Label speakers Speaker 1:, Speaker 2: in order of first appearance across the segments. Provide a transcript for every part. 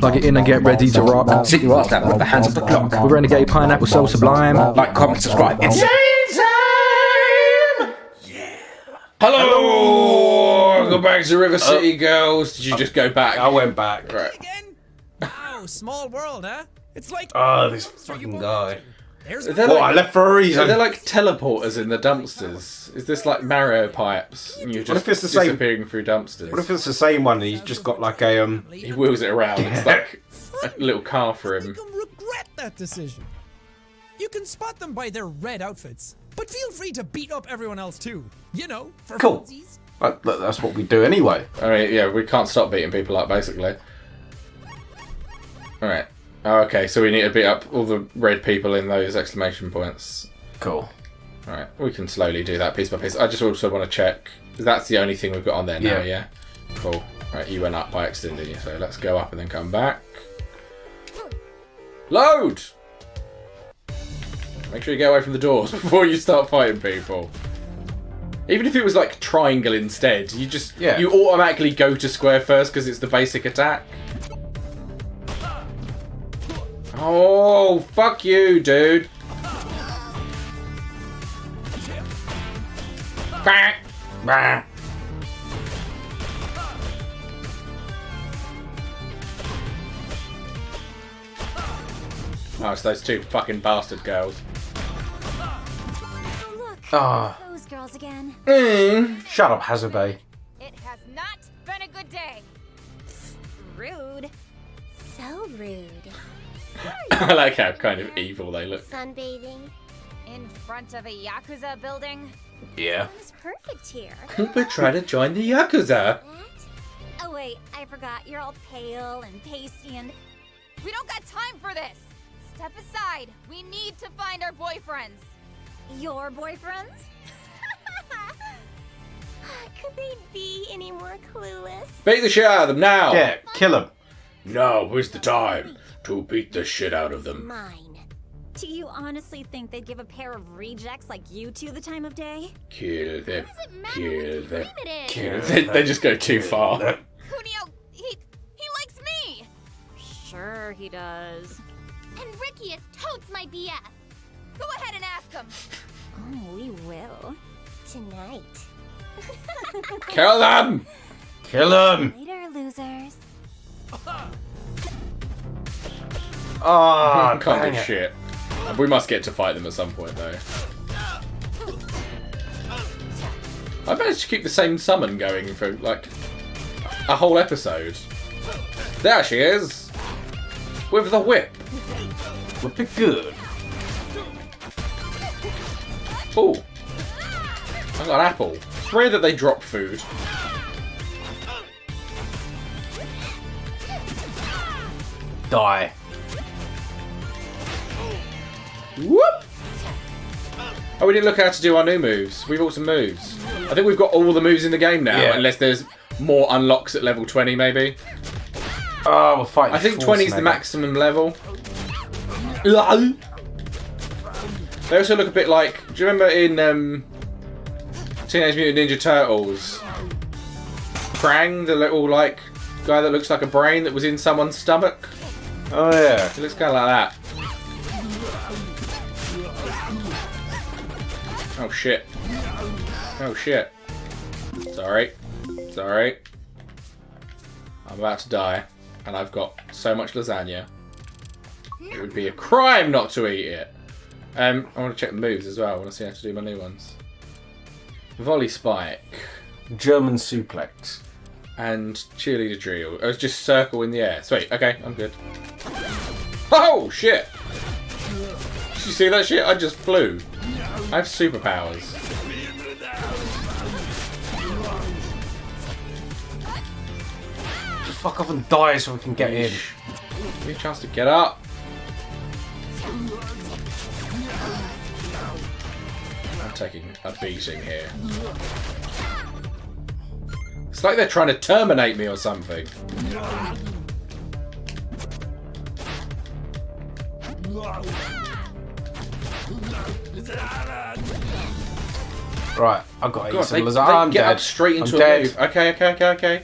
Speaker 1: Plug it in and get ready to rock.
Speaker 2: Sit your ass down, put the hands off the clock.
Speaker 1: With Renegade Pineapple so sublime.
Speaker 2: Like, comment, subscribe. It's time! Yeah. Hello! Welcome back to River City, girls. Did you just go back?
Speaker 3: I went back.
Speaker 2: Right.
Speaker 4: Again? Wow, small world, huh? It's like...
Speaker 3: Oh, this fucking guy.
Speaker 4: There's
Speaker 3: Well, I left for a
Speaker 2: Are
Speaker 3: reason.
Speaker 2: there like teleporters in the dumpsters? Is this like Mario pipes? And you're
Speaker 3: What
Speaker 2: just
Speaker 3: if it's the same-
Speaker 2: disappearing through dumpsters?
Speaker 3: What if it's the same one and he's just got like a,
Speaker 2: He wheels it around. It's like a little car for him.
Speaker 4: You can regret that decision. You can spot them by their red outfits, but feel free to beat up everyone else too. You know, for
Speaker 3: Cool.
Speaker 4: funsies.
Speaker 3: That's what we do anyway.
Speaker 2: I mean, yeah, we can't stop beating people up, basically. Alright. Okay, so we need to beat up all the red people in those exclamation points.
Speaker 3: Cool.
Speaker 2: Alright, we can slowly do that piece by piece. I just also want to check. That's the only thing we've got on there now, yeah? Cool. Right, you went up by accident, didn't you? So let's go up and then come back. Load! Make sure you get away from the doors before you start fighting people. Even if it was like triangle instead, you just you automatically go to square first because it's the basic attack. Oh, fuck you, dude. Bah, bah. Oh, it's those two fucking bastard girls.
Speaker 5: Oh, look.
Speaker 3: Ah,
Speaker 5: Those girls again.
Speaker 3: shut up, Hazabay.
Speaker 5: It has not been a good day. Rude. So rude.
Speaker 2: I like how kind of evil they look.
Speaker 5: Sunbathing. In front of a Yakuza building.
Speaker 3: Yeah.
Speaker 5: It was perfect here.
Speaker 2: We're trying to join the Yakuza.
Speaker 5: What? Oh wait, I forgot. You're all pale and pasty and... We don't got time for this! Step aside. We need to find our boyfriends. Your boyfriends? Could they be any more clueless?
Speaker 2: Beat the shit out of them now.
Speaker 3: Yeah, kill him.
Speaker 2: Now is the time to beat the shit out of them.
Speaker 5: Mine. Do you honestly think they'd give a pair of rejects like you two the time of day?
Speaker 2: Kill them.
Speaker 5: What does it matter
Speaker 2: Kill
Speaker 5: what
Speaker 2: them.
Speaker 5: time it is?
Speaker 2: Kill them. They just go too far.
Speaker 5: Kunio, he likes me! Sure he does. And Ricky is totes my BF. Go ahead and ask him. Oh, we will. Tonight.
Speaker 2: Kill them.
Speaker 3: Kill him.
Speaker 5: Later, losers.
Speaker 3: Ah,
Speaker 2: Can't
Speaker 3: dang
Speaker 2: do
Speaker 3: it.
Speaker 2: shit. We must get to fight them at some point, though. I managed to keep the same summon going for, like, a whole episode. There she is! With the whip.
Speaker 3: Whip it good.
Speaker 2: Ooh. I got an apple. It's rare that they drop food.
Speaker 3: Die.
Speaker 2: Whoop! Oh, we didn't look how to do our new moves. We bought some moves. I think we've got all the moves in the game now,
Speaker 3: Yeah.
Speaker 2: unless there's more unlocks at level 20, maybe.
Speaker 3: Oh, we'll fight.
Speaker 2: I think 20 is the maximum level. They also look a bit like... Do you remember in Teenage Mutant Ninja Turtles? Krang, the little, like, guy that looks like a brain that was in someone's stomach?
Speaker 3: Oh, yeah.
Speaker 2: It looks kind of like that. Oh, shit. Oh, shit. Sorry. Sorry. I'm about to die. And I've got so much lasagna. It would be a crime not to eat it. I want to check the moves as well. I want to see how to do my new ones. Volley spike.
Speaker 3: German suplex.
Speaker 2: And cheerleader drill. Oh, it's just circle in the air. Sweet. Okay, I'm good. Oh, shit. Did you see that shit? I just flew. I have superpowers.
Speaker 3: Just fuck off and die so we can get in.
Speaker 2: Give me a chance to get up. I'm taking a beating here. It's like they're trying to terminate me or something.
Speaker 3: Right, I've got to eat
Speaker 2: God,
Speaker 3: some
Speaker 2: they
Speaker 3: lasagna. I'm
Speaker 2: get
Speaker 3: dead.
Speaker 2: up straight into
Speaker 3: I'm
Speaker 2: a
Speaker 3: dead.
Speaker 2: move. Okay.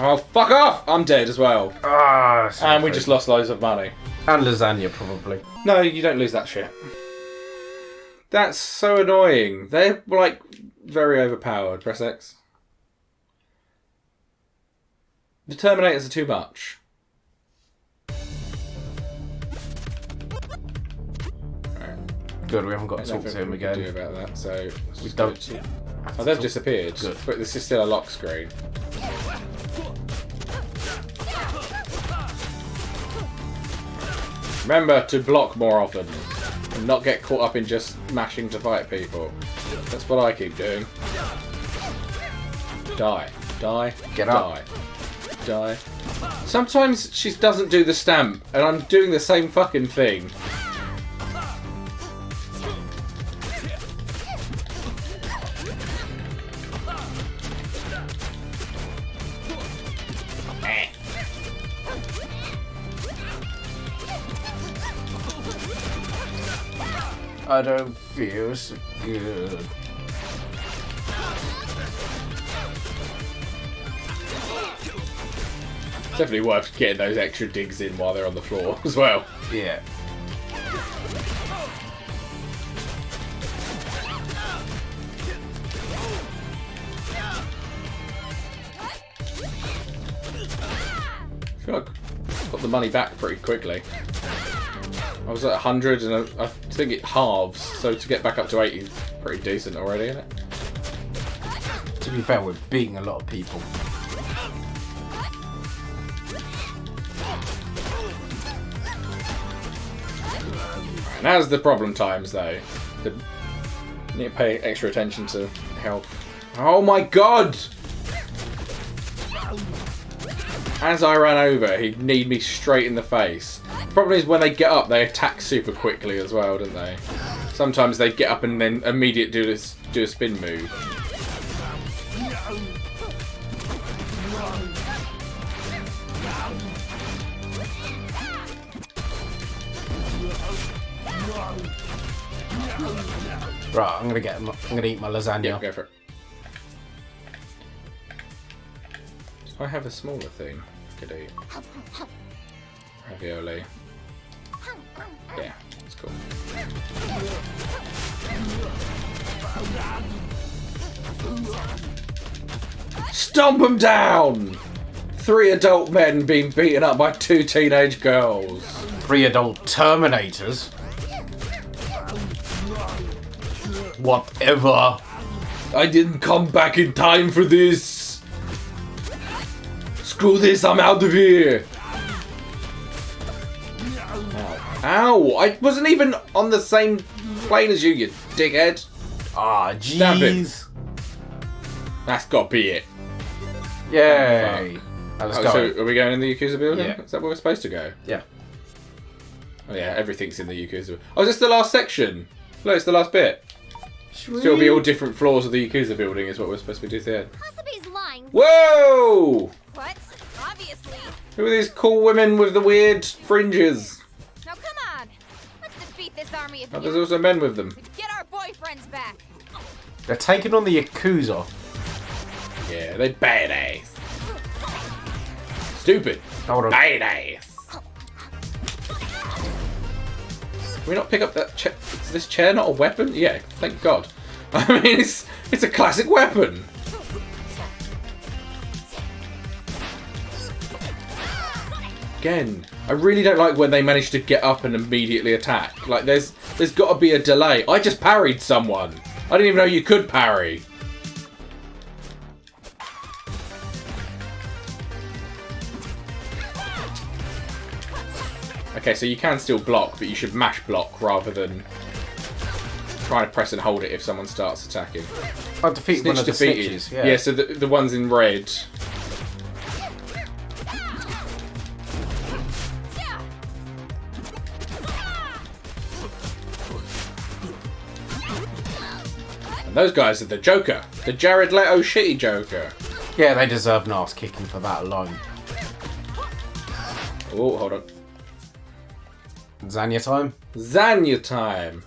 Speaker 2: Oh, fuck off! I'm dead as well.
Speaker 3: Ah,
Speaker 2: And we just lost loads of money.
Speaker 3: And lasagna, probably.
Speaker 2: No, you don't lose that shit. That's so annoying. They're, like, very overpowered. Press X. The Terminators are too much.
Speaker 3: Good, we haven't got to
Speaker 2: There's
Speaker 3: talk to
Speaker 2: nothing
Speaker 3: him
Speaker 2: we can do
Speaker 3: again.
Speaker 2: about that, so let's
Speaker 3: We
Speaker 2: just
Speaker 3: don't.
Speaker 2: go to-
Speaker 3: have
Speaker 2: Oh,
Speaker 3: to
Speaker 2: they've
Speaker 3: talk-
Speaker 2: disappeared.
Speaker 3: Good.
Speaker 2: But this is still a lock screen. Remember to block more often. And not get caught up in just mashing to fight people. That's what I keep doing. Die. Die.
Speaker 3: Get up.
Speaker 2: Die. Die. Sometimes she doesn't do the stamp, and I'm doing the same fucking thing.
Speaker 3: I don't feel so good.
Speaker 2: Definitely worth getting those extra digs in while they're on the floor as well.
Speaker 3: Yeah.
Speaker 2: I feel like I got the money back pretty quickly. I was at 100 and I think it halves, so to get back up to 80 is pretty decent already, isn't it?
Speaker 3: To be fair, we're beating a lot of people.
Speaker 2: Now's the problem times though. You need to pay extra attention to health. Oh my god! As I ran over, he'd kneed me straight in the face. The problem is when they get up, they attack super quickly as well, don't they? Sometimes they get up and then immediately do a spin move.
Speaker 3: Right, I'm gonna eat my lasagna.
Speaker 2: Yeah, go for it. I have a smaller thing. Could eat. Ravioli. Yeah, it's cool. Stomp them down! 3 adult men being beaten up by 2 teenage girls.
Speaker 3: 3 adult Terminators. Whatever.
Speaker 2: I didn't come back in time for this. Screw this, I'm out of here. Ow. Ow! I wasn't even on the same plane as you dickhead.
Speaker 3: Ah,
Speaker 2: Stab him.
Speaker 3: jeez.
Speaker 2: That's got to be it.
Speaker 3: Yay. Let's
Speaker 2: Oh,
Speaker 3: go.
Speaker 2: so are we going in the Yakuza building?
Speaker 3: Yeah.
Speaker 2: Is that where we're supposed to go?
Speaker 3: Yeah.
Speaker 2: Oh yeah, everything's in the Yakuza. Oh, is this the last section? No, it's the last bit. So it'll be all different floors of the Yakuza building is what we're supposed to be doing then.
Speaker 5: Kasabi's lying.
Speaker 2: Whoa!
Speaker 5: What? Obviously.
Speaker 2: Who are these cool women with the weird fringes?
Speaker 5: Now come on. Let's defeat this army of
Speaker 2: Oh, there's
Speaker 5: mutants
Speaker 2: also men with them.
Speaker 5: to get our boyfriends back.
Speaker 3: They're taking on the Yakuza.
Speaker 2: Yeah, they're badass. Stupid.
Speaker 3: Hold on.
Speaker 2: Badass. Can we not pick up that chair? Is this chair not a weapon? Yeah, thank God. I mean, it's a classic weapon. Again, I really don't like when they manage to get up and immediately attack. Like, there's got to be a delay. I just parried someone. I didn't even know you could parry. Okay, so you can still block, but you should mash block rather than trying to press and hold it if someone starts attacking.
Speaker 3: I defeated one of the
Speaker 2: defeated.
Speaker 3: snitches.
Speaker 2: Yeah, so the ones in red. And those guys are the Joker. The Jared Leto shitty Joker.
Speaker 3: Yeah, they deserve an arse kicking for that alone.
Speaker 2: Oh, hold on.
Speaker 3: Lasagna time?
Speaker 2: Lasagna time.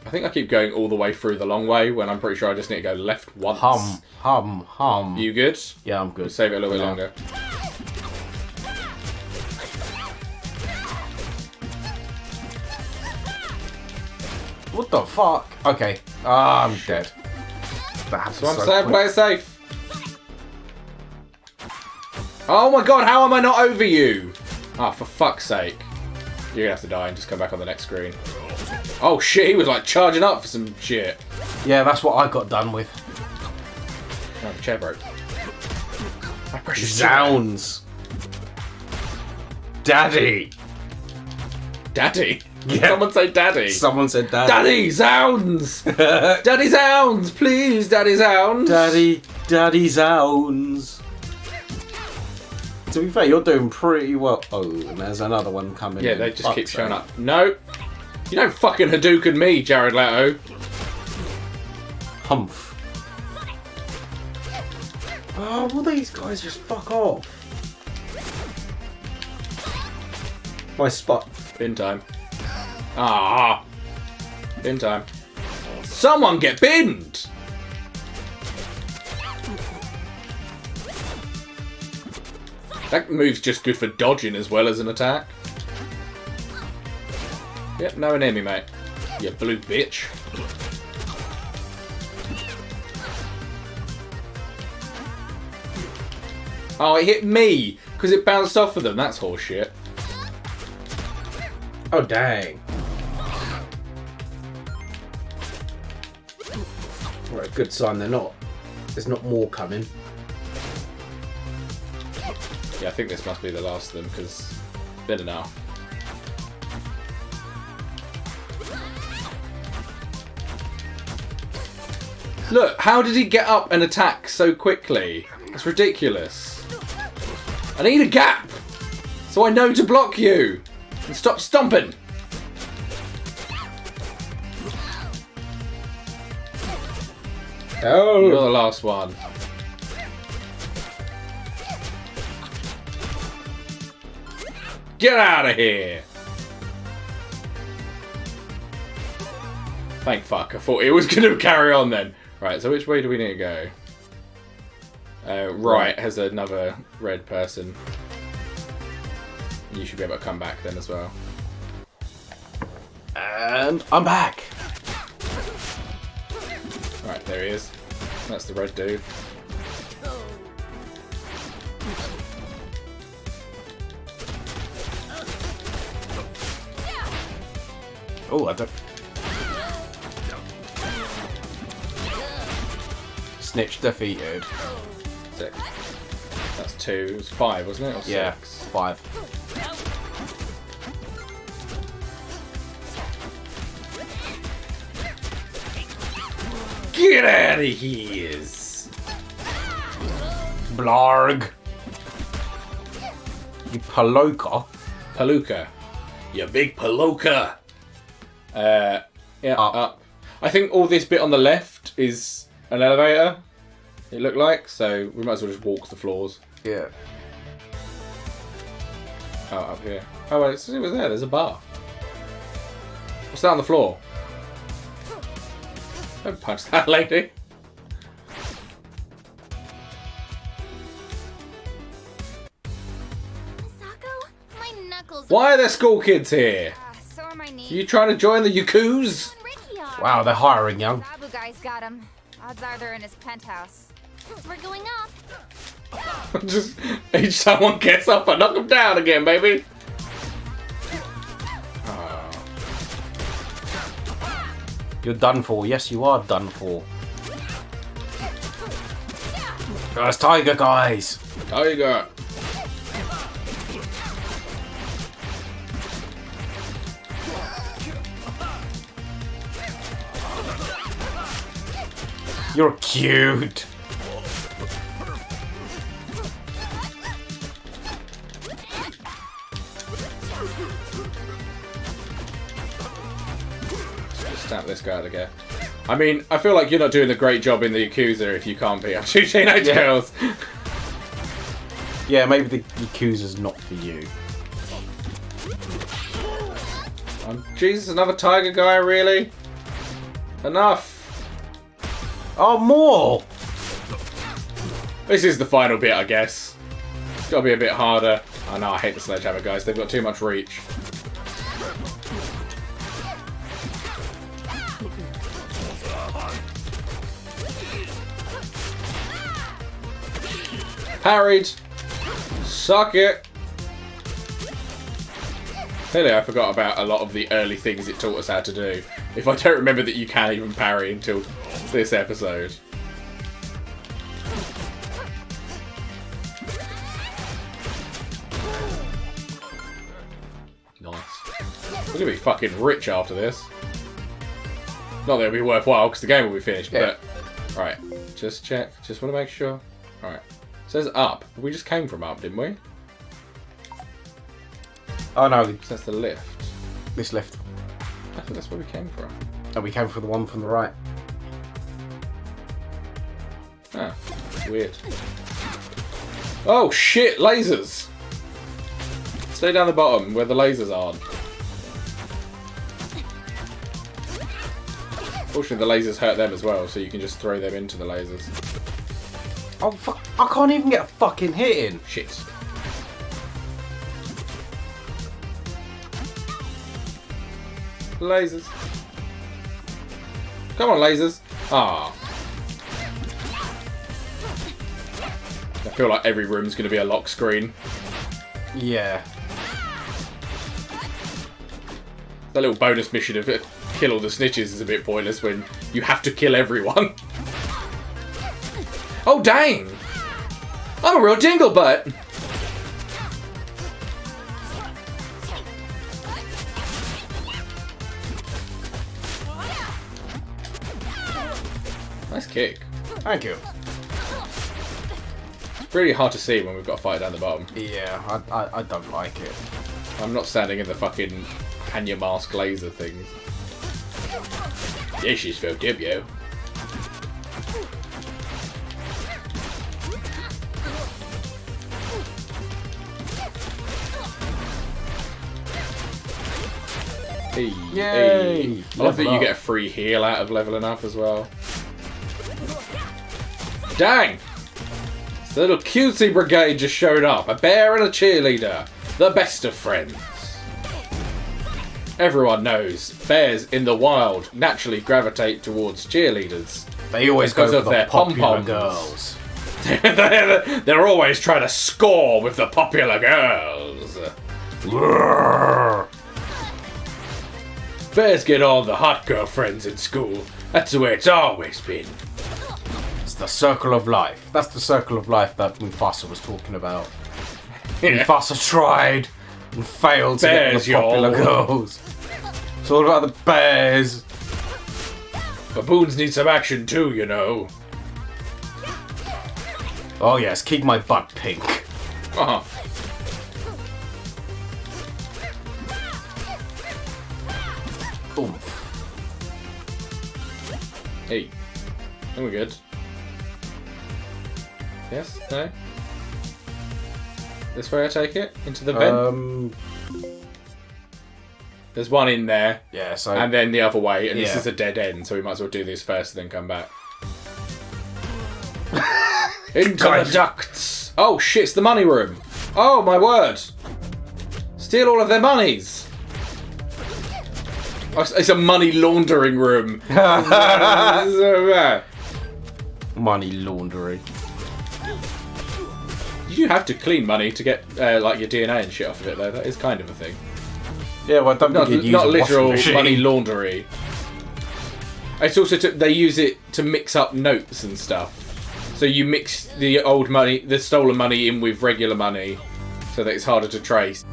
Speaker 2: I think I keep going all the way through the long way when I'm pretty sure I just need to go left once.
Speaker 3: Hum.
Speaker 2: You good?
Speaker 3: Yeah, I'm good.
Speaker 2: We'll save it a little bit longer.
Speaker 3: What the fuck? Okay. Ah, I'm dead. That happened
Speaker 2: So I'm
Speaker 3: so
Speaker 2: saying
Speaker 3: quick.
Speaker 2: play it safe. Oh my god, how am I not over you? Ah, for fuck's sake. You're gonna have to die and just come back on the next screen. Oh shit, he was like charging up for some shit.
Speaker 3: Yeah, that's what I got done with.
Speaker 2: Oh, the chair broke. My precious chair.
Speaker 3: Zounds. Daddy.
Speaker 2: Daddy?
Speaker 3: Yeah.
Speaker 2: Someone say daddy.
Speaker 3: Someone said daddy.
Speaker 2: Daddy Zounds! Daddy Zounds! Please, Daddy Zounds!
Speaker 3: Daddy Zounds. To be fair, you're doing pretty well. Oh, and there's another one coming.
Speaker 2: Yeah,
Speaker 3: in.
Speaker 2: they just
Speaker 3: Fuck's
Speaker 2: keep showing
Speaker 3: sake.
Speaker 2: up. No! You don't fucking Hadouken me, Jared Leto.
Speaker 3: Humph. Oh, will these guys just fuck off? My spot.
Speaker 2: Bin time. Ah! Bin time. Someone get binned! That move's just good for dodging as well as an attack. Yep, no one near me, mate. You blue bitch. Oh, it hit me! Because it bounced off of them. That's horseshit.
Speaker 3: Oh, dang. Right, good sign there's not more coming.
Speaker 2: Yeah, I think this must be the last of them, because it's been enough. Look, how did he get up and attack so quickly? It's ridiculous. I need a gap, so I know to block you. And stop stomping.
Speaker 3: Oh.
Speaker 2: You're the last one. Get out of here! Thank fuck, I thought it was going to carry on then. Right, so which way do we need to go? Right has another red person. You should be able to come back then as well.
Speaker 3: And I'm back.
Speaker 2: Right, there he is. That's the red dude.
Speaker 3: Oh, I don't. Snitch defeated.
Speaker 2: 6. That's 2. It was 5, wasn't it? Or 6?
Speaker 3: Yeah, 5.
Speaker 2: Get out of here!
Speaker 3: Blarg. You paloka.
Speaker 2: Palooka. You big palooka! Yeah, up. I think all this bit on the left is an elevator, it looked like, so we might as well just walk the floors.
Speaker 3: Yeah.
Speaker 2: Oh, up here. Oh, wait, it's over there. There's a bar. What's that on the floor? Don't punch that lady.
Speaker 5: Misako, my knuckles.
Speaker 2: Why are there school kids here?
Speaker 5: So are my knees.
Speaker 2: Are you trying to join the Yakuza?
Speaker 5: And Ricky are.
Speaker 3: Wow, they're hiring young.
Speaker 5: Sabu guy's got him. Odds are they're in his penthouse. We're going up.
Speaker 2: Just each someone gets up and knock them down again, baby.
Speaker 3: You're done for. Yes, you are done for. Guys, Tiger guys.
Speaker 2: Tiger.
Speaker 3: You're cute.
Speaker 2: Stamp this guy again. I mean, I feel like you're not doing a great job in the Yakuza if you can't beat up 2 teenage girls.
Speaker 3: Yeah, maybe the Yakuza's not for you.
Speaker 2: Jesus, another tiger guy, really? Enough!
Speaker 3: Oh, more!
Speaker 2: This is the final bit, I guess. It's got to be a bit harder. I know, I hate the sledgehammer guys. They've got too much reach. Parried. Suck it. Clearly, I forgot about a lot of the early things it taught us how to do. If I don't remember that you can't even parry until this episode. Nice. We're gonna be fucking rich after this. Not that it'll be worthwhile because the game will be finished,
Speaker 3: Yeah.
Speaker 2: but... Right, just check. Just want to make sure. Alright. It says up. We just came from up, didn't we?
Speaker 3: Oh no,
Speaker 2: So that's the lift.
Speaker 3: this left.
Speaker 2: I think that's where we came from.
Speaker 3: Oh, we came for the one from the right.
Speaker 2: Ah, weird. Oh shit, lasers! Stay down the bottom where the lasers aren't. Fortunately, the lasers hurt them as well, so you can just throw them into the lasers.
Speaker 3: Oh fuck! I can't even get a fucking hit in.
Speaker 2: Shit. Lasers. Come on, lasers. Ah. I feel like every room's going to be a lock screen.
Speaker 3: Yeah.
Speaker 2: That little bonus mission of it, kill all the snitches is a bit pointless when you have to kill everyone. Oh, dang! I'm a real dinglebutt! Nice kick.
Speaker 3: Thank you.
Speaker 2: It's really hard to see when we've got a fight down the bottom.
Speaker 3: Yeah, I don't like it.
Speaker 2: I'm not standing in the fucking Hanya mask laser things. This is for W. Hey,
Speaker 3: Yay!
Speaker 2: hey. I love that
Speaker 3: Level
Speaker 2: you
Speaker 3: up.
Speaker 2: get a free heal out of leveling up as well. Dang! The little cutesy brigade just showed up. A bear and a cheerleader. The best of friends. Everyone knows bears in the wild naturally gravitate towards cheerleaders.
Speaker 3: They always
Speaker 2: Because
Speaker 3: go
Speaker 2: of
Speaker 3: for
Speaker 2: their
Speaker 3: the popular
Speaker 2: pom-poms.
Speaker 3: girls.
Speaker 2: They're always trying to score with the popular girls. Bears get all the hot girlfriends in school. That's the way it's always been.
Speaker 3: It's the circle of life. That's the circle of life that Mufasa was talking about.
Speaker 2: Yeah.
Speaker 3: Mufasa tried and failed to get
Speaker 2: Bears,
Speaker 3: the popular
Speaker 2: y'all.
Speaker 3: girls. It's all about the bears.
Speaker 2: Baboons need some action too, you know.
Speaker 3: Oh yes, keep my butt pink.
Speaker 2: Uh-huh.
Speaker 3: Oomph.
Speaker 2: Hey. I think we're good. Yes? No? This way I take it? Into the vent? There's one in there.
Speaker 3: Yeah, so...
Speaker 2: And then the other way, and this
Speaker 3: Yeah.
Speaker 2: is a dead end, so we might as well do this first and then come back. Into the ducts! Oh shit, it's the money room! Oh my word! Steal all of their monies! Oh, it's a money laundering room. So bad.
Speaker 3: Money laundering.
Speaker 2: You do have to clean money to get like your DNA and shit off of it, though. That is kind of a thing.
Speaker 3: Yeah, well, I don't
Speaker 2: Not,
Speaker 3: think you'd use
Speaker 2: not
Speaker 3: a washing
Speaker 2: literal
Speaker 3: machine.
Speaker 2: money laundery. It's also they use it to mix up notes and stuff. So you mix the old money, the stolen money, in with regular money, so that it's harder to trace.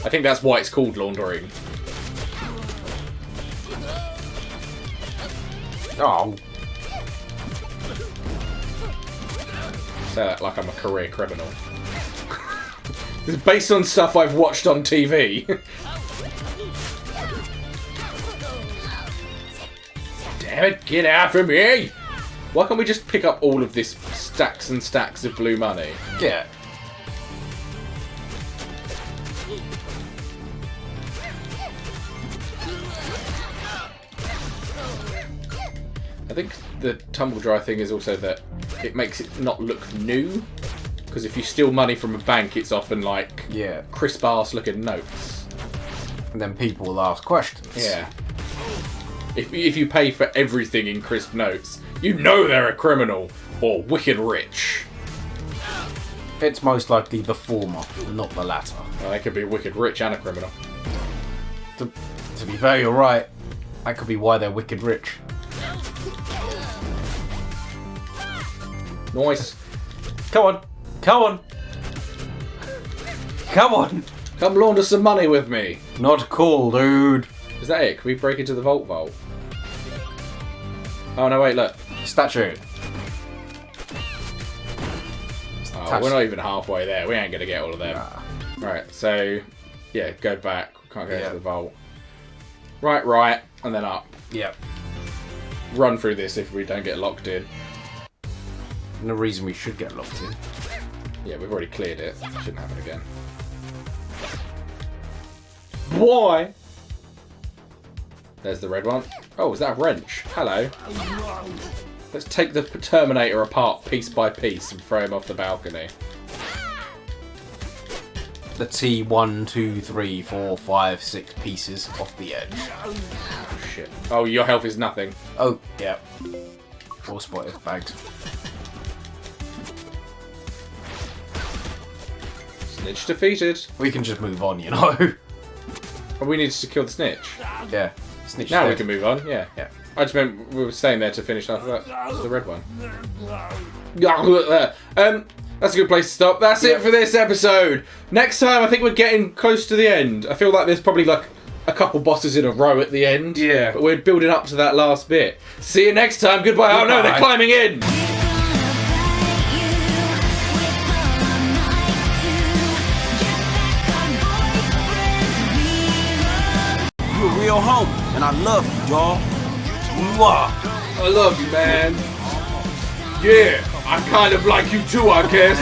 Speaker 2: I think that's why it's called laundering.
Speaker 3: Oh,
Speaker 2: Say that like I'm a career criminal. It's based on stuff I've watched on TV. Damn it, get out from me! Why can't we just pick up all of this stacks and stacks of blue money?
Speaker 3: yeah.
Speaker 2: I think the tumble dry thing is also that it makes it not look new. Because if you steal money from a bank, it's often like
Speaker 3: Yeah.
Speaker 2: crisp ass looking notes.
Speaker 3: And then people will ask questions.
Speaker 2: Yeah. If you pay for everything in crisp notes, you know they're a criminal or wicked rich.
Speaker 3: It's most likely the former, not the latter.
Speaker 2: Well, they could be wicked rich and a criminal.
Speaker 3: To be fair, you're right. That could be why they're wicked rich.
Speaker 2: Nice.
Speaker 3: Come on. Come on. Come on.
Speaker 2: Come launder some money with me.
Speaker 3: Not cool, dude.
Speaker 2: Is that it? Can we break into the vault? Oh no, wait, look.
Speaker 3: Statue.
Speaker 2: Oh, we're not even halfway there. We ain't gonna get all of them.
Speaker 3: Nah.
Speaker 2: Right, so yeah, go back. Can't go into the vault. Right, and then up.
Speaker 3: Yep.
Speaker 2: Run through this if we don't get locked in.
Speaker 3: No reason we should get locked in.
Speaker 2: Yeah, we've already cleared it. Shouldn't happen again. Why? There's the red one. Oh, is that a wrench? Hello. Let's take the Terminator apart piece by piece and throw him off the balcony.
Speaker 3: Let's see 1, 2, 3, 4, 5, 6 pieces off the edge.
Speaker 2: Oh, shit. Oh, your health is nothing.
Speaker 3: Oh, yeah. 4 spotted, bagged.
Speaker 2: Snitch defeated.
Speaker 3: We can just move on, you know.
Speaker 2: Oh, we needed to kill the snitch.
Speaker 3: Yeah. Snitch
Speaker 2: Now we
Speaker 3: dead.
Speaker 2: can move on, yeah.
Speaker 3: Yeah.
Speaker 2: I just meant we were staying there to finish off the red one. That's a good place to stop. That's it for this episode. Next time, I think we're getting close to the end. I feel like there's probably like a couple bosses in a row at the end.
Speaker 3: Yeah.
Speaker 2: But we're building up to that last bit. See you next time. Goodbye. Oh no, they're
Speaker 3: Goodbye.
Speaker 2: climbing in.
Speaker 6: You a real home, and I love you, y'all. Mwah.
Speaker 2: I love you, man. Yeah, I kind of like you too, I guess.